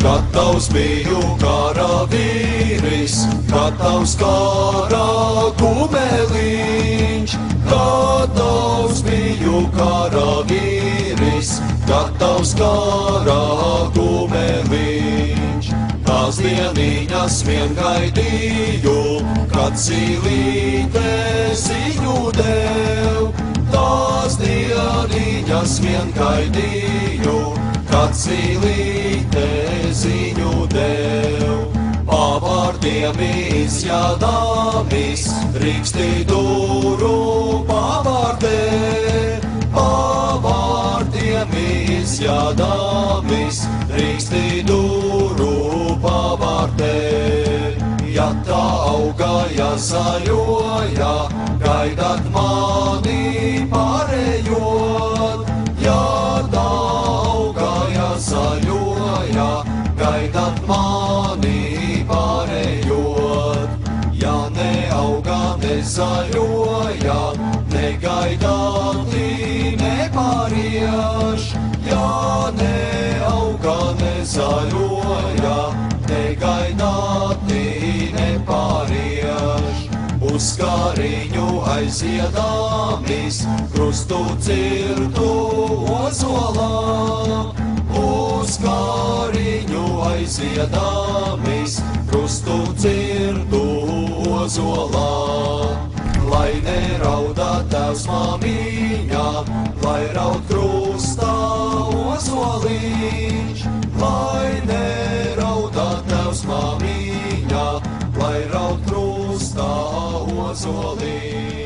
Gatavs biju karavīris, gatavs kara kumeliņš. Gatavs biju karavīris, gatavs kara kumeliņš. Tās dieniņas vien gaidīju, kad zīlīte ziņu dev. Tās dieniņas vien gaidīju, kad zīlīte ziņu dev. Pavārdiem izjādāmis, Rīkstidūru pavārdē. Pavārdiem izjādāmis, Rīkstidūru pavārdē. Ja tā augaja zaļoja, gaidat mani pārējot. Ja tā zaļoja, gaidat mani pārējot. Ja neauga, nezaļoja, negaidāti nepārieš. Ja neauga, nezaļoja, negaidāti nepārieš. Uz kāriņu aiziedāmis, krustu cirtu ozolā. Uz kāriņu aiziedāmis, krustu cirtu ozolā. Lai nerauda tevs māmiņa, lai raud krustā ozoliņš. Lai nerauda tevs māmiņa, lai raud krustā ozoliņš.